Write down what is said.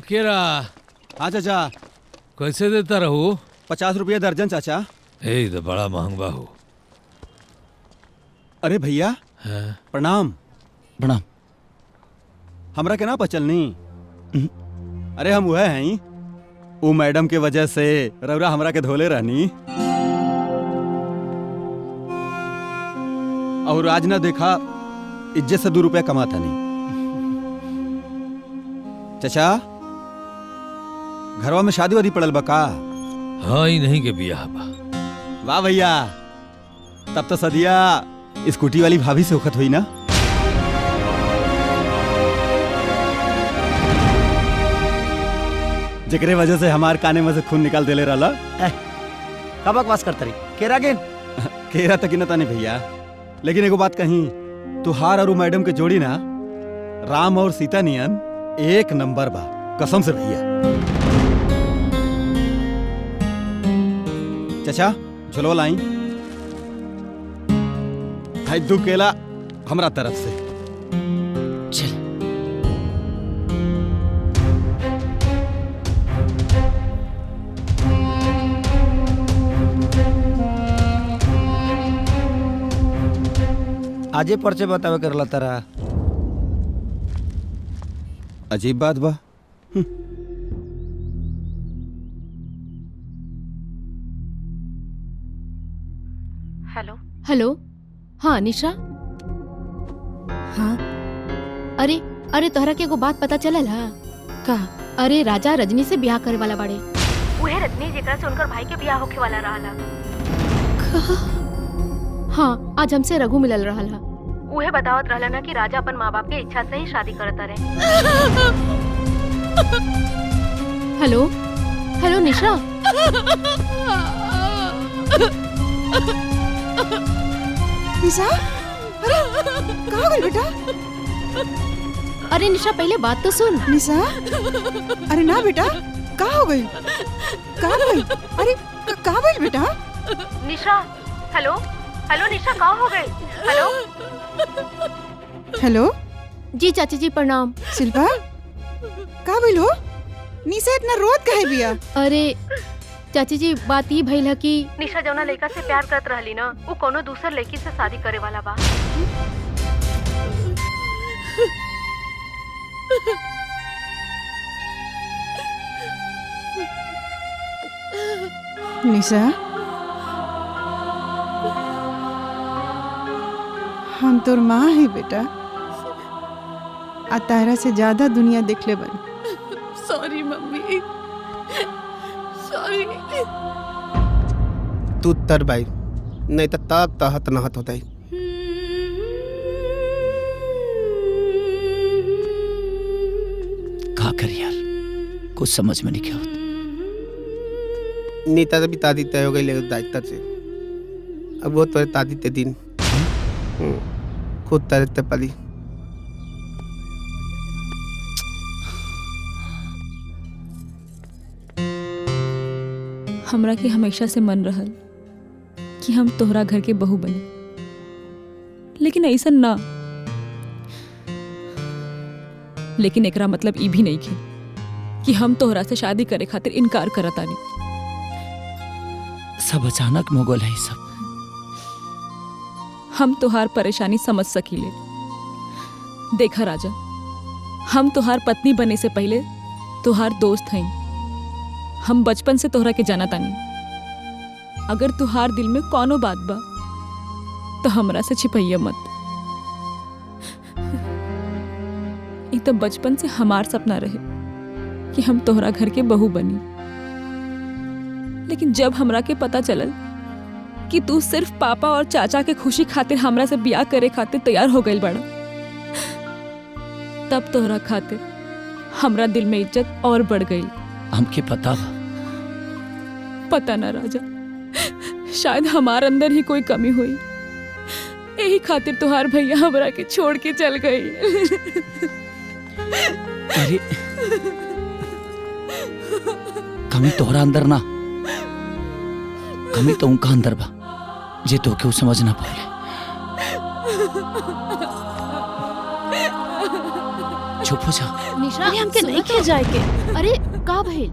केरा हाँ चाचा। कैसे देता रहू? 50 रुपया दर्जन चाचा। ए तो बड़ा महंगा हो। अरे भैया प्रणाम। प्रणाम। हमरा के ना पचलनी। अरे हम वह हैं वो मैडम के वजह से रौरा हमरा के धोले रहनी और आज ना देखा इज्जत से 2 रुपया कमाता नहीं। चाचा घरवा में शादी वादी पड़ल बा का? हाँ ही नहीं के बियाह बा। वाह भैया, तब तो सदिया स्कूटी वाली भाभी से उखत हुई ना। जेकरे वजह से हमार काने में से खून निकाल देले रहला। का बकवास करता रही? केरा गेन केरा तक न ताने भैया, लेकिन एगो बात कही, तुहार और मैडम के जोड़ी ना राम और सीता नियन एक नंबर बा, कसम से भैया। चाचा झुलवा लाई। भाई 2 केला हमरा तरफ से। चल। आजे पर्चे बतावे करला तारा। अजीब बात बा। Hello hello. हाँ निशा। हाँ अरे अरे तोहरा के एगो बात पता चलल है का? अरे राजा रजनी से ब्याह करे वाला बाड़े। उहे रजनी जेकरा से उनकर भाई के ब्याह होखे वाला रहला। हाँ आज हमसे रघु मिलल रहल है। उहे बतावत रहला ना कि राजा अपन माँ बाप के इच्छा से ही शादी करता रहे। हेलो हेलो निशा। निशा, अरे कहाँ गई बेटा? अरे निशा पहले बात तो सुन। निशा, अरे ना बेटा, कहाँ हो गई? कहाँ गई? अरे कहाँ गई बेटा? निशा, हेलो हेलो निशा, कहाँ हो गई? Hello hello. जी चाची जी प्रणाम। शिल्पा, कहाँ गई हो? निशा इतना रोत काहे बिया? अरे चाची जी बात ये भइल है कि निशा जौना लड़का से प्यार करत रहली ना, वो कोनो दूसर लड़की से शादी करे वाला बा। निशा, हम तोर माँ है बेटा, आ तारा से ज्यादा दुनिया देख ले बन। Sorry mummy, sorry. तू तर भाई, नहीं तो तब तहत नहत होता है। का कर यार, कुछ समझ में नहीं क्या होता। नीता भी तादी तय हो गई ले दायित्व से। अब वो तो तादी ते दिन खुद तरते पली। हमरा के हमेशा से मन रहल कि हम तोहरा घर के बहू बनी, लेकिन ऐसा ना। लेकिन एकरा मतलब ई भी नहीं कि हम तोहरा से शादी करे खातिर इनकार करतानी। सब अचानक मुगल है सब। हम तोहार परेशानी समझ सकीले। देखा राजा, हम तोहार पत्नी बने से पहले तोहार दोस्त हई। हम बचपन से तोहरा के जाना तानी। अगर तुहार दिल में कौनो बात बा तो हमरा से छिपैया मत। ई तो बचपन से हमार सपना रहे कि हम तोहरा घर के बहू बनी। लेकिन जब हमरा के पता चलल कि तू सिर्फ पापा और चाचा के खुशी खातिर हमरा से ब्याह करे खातिर तैयार हो गइल बाड़ा, तब तोहरा खातिर हमरा दिल में इज्जत और बढ़ गई। हमके पता बा। पता ना राजा, शायद हमार अंदर ही कोई कमी हुई, यही खातिर तुहार भैया हमरा के छोड़ के चल गई। अरे कमी तोहरा अंदर ना, कमी तो उनका अंदर बा जे तो क्यों समझ ना पाए। चुप हो जा। निशा अरे हमके सुनो नहीं तो। जाए के। अरे का भइल?